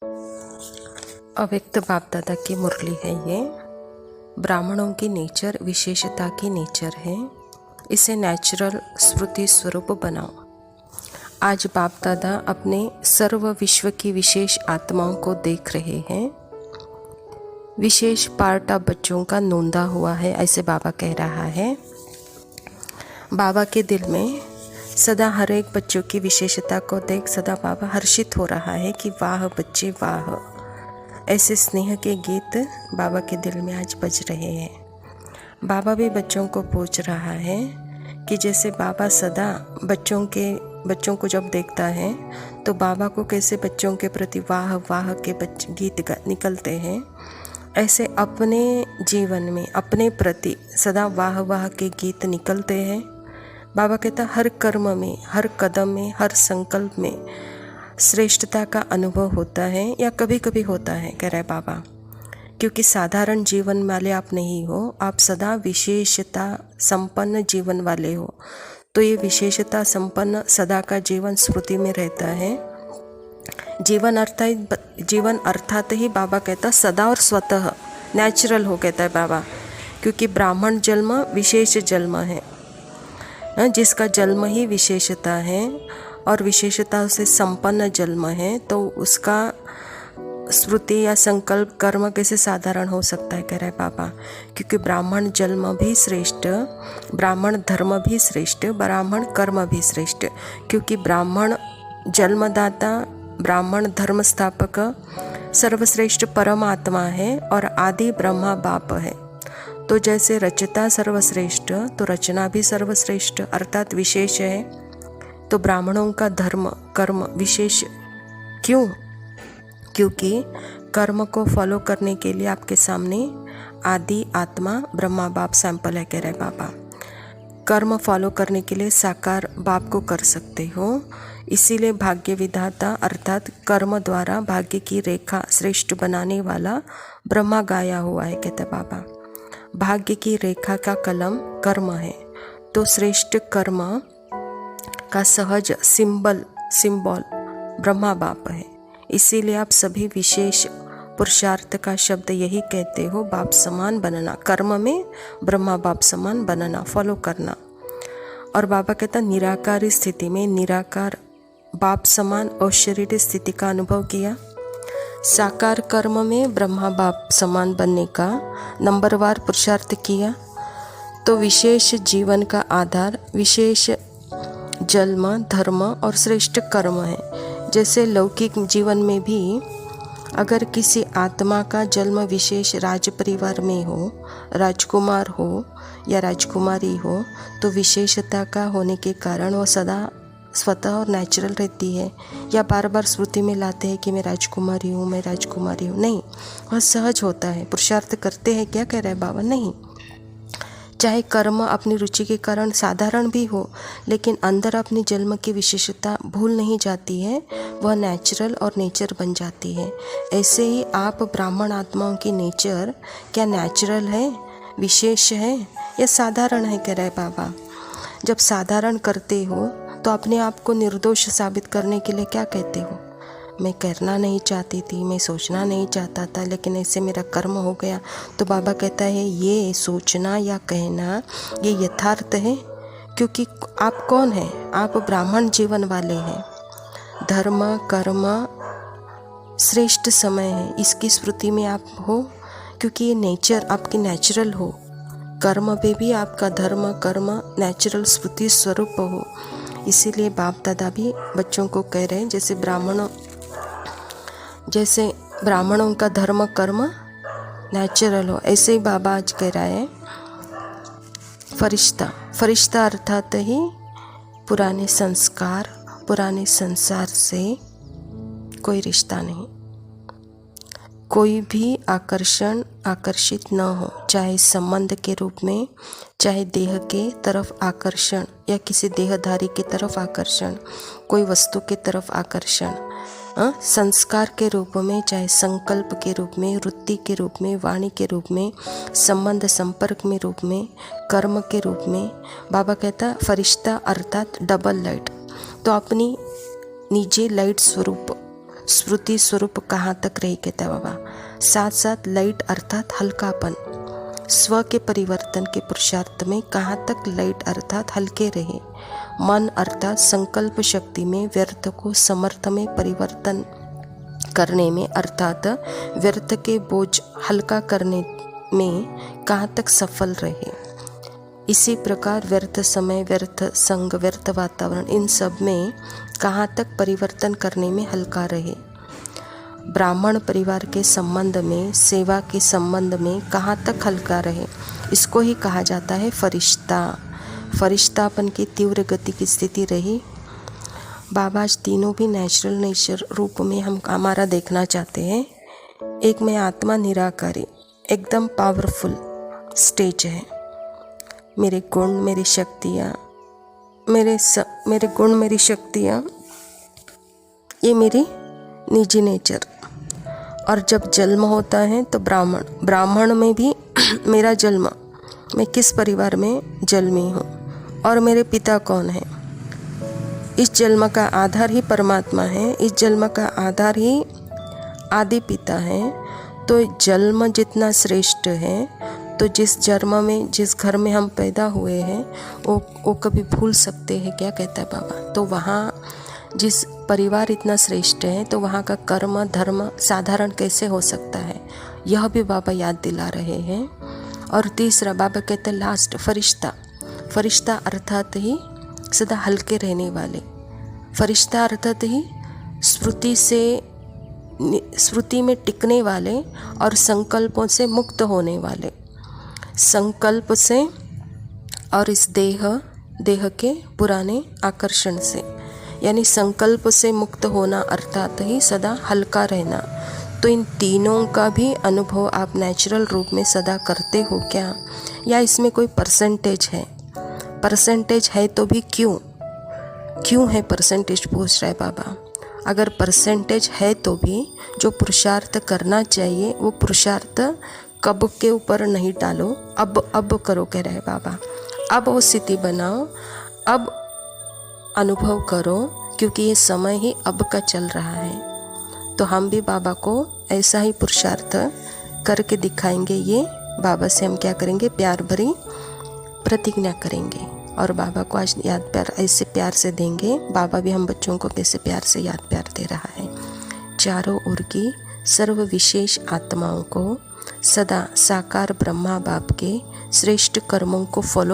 अव्यक्त बाप दादा की मुरली है ये। ब्राह्मणों की नेचर विशेषता की नेचर है, इसे नेचुरल स्मृति स्वरूप बनाओ। आज बाप दादा अपने सर्व विश्व की विशेष आत्माओं को देख रहे हैं। विशेष पार्ट ऑफ बच्चों का नोंदा हुआ है, ऐसे बाबा कह रहा है। बाबा के दिल में सदा हर एक बच्चों की विशेषता को देख सदा बाबा हर्षित हो रहा है कि वाह बच्चे वाह। ऐसे स्नेह के गीत बाबा के दिल में आज बज रहे हैं। बाबा भी बच्चों को पूछ रहा है कि जैसे बाबा सदा बच्चों को जब देखता है तो बाबा को कैसे बच्चों के प्रति वाह वाह के गीत निकलते हैं, ऐसे अपने जीवन में अपने प्रति सदा वाह वाह के गीत निकलते हैं। बाबा कहता हर कर्म में, हर कदम में, हर संकल्प में श्रेष्ठता का अनुभव होता है, या कभी कभी होता है, कह रहे बाबा, क्योंकि साधारण जीवन वाले आप नहीं हो, आप सदा विशेषता संपन्न जीवन वाले हो। तो ये विशेषता संपन्न सदा का जीवन स्मृति में रहता है। जीवन अर्थात ही बाबा कहता सदा और स्वतः नेचुरल हो, कहता है बाबा, क्योंकि ब्राह्मण जन्म विशेष जन्म है, जिसका जन्म ही विशेषता है और विशेषता से संपन्न जन्म है, तो उसका स्मृति या संकल्प कर्म कैसे साधारण हो सकता है, कह रहे बाबा, क्योंकि ब्राह्मण जन्म भी श्रेष्ठ, ब्राह्मण धर्म भी श्रेष्ठ, ब्राह्मण कर्म भी श्रेष्ठ, क्योंकि ब्राह्मण जन्मदाता, ब्राह्मण धर्म स्थापक सर्वश्रेष्ठ परमात्मा है और आदि ब्रह्मा बाप है। तो जैसे रचता सर्वश्रेष्ठ तो रचना भी सर्वश्रेष्ठ अर्थात विशेष है। तो ब्राह्मणों का धर्म कर्म विशेष क्यों? क्योंकि कर्म को फॉलो करने के लिए आपके सामने आदि आत्मा ब्रह्मा बाप सैंपल है, कह रहे बाबा। कर्म फॉलो करने के लिए साकार बाप को कर सकते हो, इसीलिए भाग्य विधाता अर्थात कर्म द्वारा भाग्य की रेखा श्रेष्ठ बनाने वाला ब्रह्मा गाया हुआ है, कहते बाबा। भाग्य की रेखा का कलम कर्म है, तो श्रेष्ठ कर्म का सहज सिंबल ब्रह्मा बाप है। इसीलिए आप सभी विशेष पुरुषार्थ का शब्द यही कहते हो, बाप समान बनना, कर्म में ब्रह्मा बाप समान बनना, फॉलो करना। और बाबा कहता निराकारी स्थिति में निराकार बाप समान अशरीरी स्थिति का अनुभव किया। साकार कर्म में ब्रह्मा बाप समान बनने का नंबरवार पुरुषार्थ किया। तो विशेष जीवन का आधार विशेष जन्म धर्म और श्रेष्ठ कर्म है। जैसे लौकिक जीवन में भी अगर किसी आत्मा का जन्म विशेष राज परिवार में हो, राजकुमार हो या राजकुमारी हो, तो विशेषता का होने के कारण वो सदा स्वतः और नेचुरल रहती है, या बार बार स्मृति में लाते हैं कि मैं राजकुमारी हूँ, मैं राजकुमारी हूँ, नहीं, वह सहज होता है। पुरुषार्थ करते हैं क्या, कह रहे हैं बाबा, नहीं। चाहे कर्म अपनी रुचि के कारण साधारण भी हो, लेकिन अंदर अपनी जन्म की विशेषता भूल नहीं जाती है, वह नेचुरल और नेचर बन जाती है। ऐसे ही आप ब्राह्मण आत्माओं की नेचर क्या नेचुरल है, विशेष है या साधारण है, कह रहे बाबा। जब साधारण करते हो तो अपने आप को निर्दोष साबित करने के लिए क्या कहते हो, मैं करना नहीं चाहती थी, मैं सोचना नहीं चाहता था, लेकिन ऐसे मेरा कर्म हो गया। तो बाबा कहता है ये सोचना या कहना ये यथार्थ है, क्योंकि आप कौन हैं, आप ब्राह्मण जीवन वाले हैं। धर्म कर्म श्रेष्ठ समय है, इसकी स्मृति में आप हो, क्योंकि ये नेचर आपकी नेचुरल हो। कर्म पे भी आपका धर्म कर्म नेचुरल स्मृति स्वरूप हो। इसीलिए बाप दादा भी बच्चों को कह रहे हैं जैसे ब्राह्मणों का धर्म कर्म नेचुरल हो, ऐसे ही बाबा आज कह रहा है फरिश्ता अर्थात ही पुराने संस्कार, पुराने संसार से कोई रिश्ता नहीं, कोई भी आकर्षित न हो, चाहे संबंध के रूप में, चाहे देह के तरफ आकर्षण या किसी देहधारी की तरफ आकर्षण, कोई वस्तु की तरफ आकर्षण, संस्कार के रूप में, चाहे संकल्प के रूप में, वृत्ति के रूप में, वाणी के रूप में, संबंध संपर्क में रूप में, कर्म के रूप में। बाबा कहता फरिश्ता अर्थात डबल लाइट, तो अपनी निजी लाइट स्वरूप स्मृति स्वरूप कहाँ तक रहे कहता है बाबा। साथ साथ लाइट अर्थात हल्कापन, स्व के परिवर्तन के पुरुषार्थ में कहाँ तक लाइट अर्थात हल्के रहे। मन अर्थात संकल्प शक्ति में व्यर्थ को समर्थ में परिवर्तन करने में अर्थात व्यर्थ के बोझ हल्का करने में कहाँ तक सफल रहे। इसी प्रकार व्यर्थ समय, व्यर्थ संग, व्यर्थ वातावरण, इन सब में कहाँ तक परिवर्तन करने में हल्का रहे। ब्राह्मण परिवार के संबंध में, सेवा के संबंध में कहाँ तक हल्का रहे। इसको ही कहा जाता है फरिश्ता। फरिश्तापन की तीव्र गति की स्थिति रही। बाबा आज तीनों भी नेचुरल नेचर रूप में हम हमारा देखना चाहते हैं। एक में आत्मा निराकारी, एकदम पावरफुल स्टेज है। मेरे गुण, मेरी शक्तियाँ, मेरे गुण, मेरी शक्तियाँ, ये मेरी निजी नेचर। और जब जन्म होता है तो ब्राह्मण में भी मेरा जन्म, मैं किस परिवार में जन्मी हूँ और मेरे पिता कौन है। इस जन्म का आधार ही परमात्मा है, इस जन्म का आधार ही आदि पिता है। तो जन्म जितना श्रेष्ठ है, तो जिस जन्म में, जिस घर में हम पैदा हुए हैं वो कभी भूल सकते हैं क्या, कहता है बाबा। तो वहाँ जिस परिवार इतना श्रेष्ठ है तो वहाँ का कर्म धर्म साधारण कैसे हो सकता है, यह भी बाबा याद दिला रहे हैं। और तीसरा बाबा कहते हैं लास्ट, फरिश्ता। फरिश्ता अर्थात ही सदा हल्के रहने वाले, फरिश्ता अर्थात ही स्मृति में टिकने वाले और संकल्पों से मुक्त होने वाले। संकल्प से और इस देह के पुराने आकर्षण से, यानी संकल्प से मुक्त होना अर्थात ही सदा हल्का रहना। तो इन तीनों का भी अनुभव आप नेचुरल रूप में सदा करते हो क्या, या इसमें कोई परसेंटेज है? परसेंटेज है तो भी क्यों है परसेंटेज, पूछ रहा है बाबा। अगर परसेंटेज है तो भी जो पुरुषार्थ करना चाहिए वो पुरुषार्थ कब के ऊपर नहीं डालो, अब करो, कह रहे हैं बाबा। अब वो स्थिति बनाओ, अब अनुभव करो, क्योंकि ये समय ही अब का चल रहा है। तो हम भी बाबा को ऐसा ही पुरुषार्थ करके दिखाएंगे। ये बाबा से हम क्या करेंगे, प्यार भरी प्रतिज्ञा करेंगे और बाबा को आज याद प्यार ऐसे प्यार से देंगे। बाबा भी हम बच्चों को कैसे प्यार से याद प्यार दे रहा है। चारों ओर की सर्व विशेष आत्माओं को सदा साकार ब्रह्मा बाप के श्रेष्ठ कर्मों को फॉलो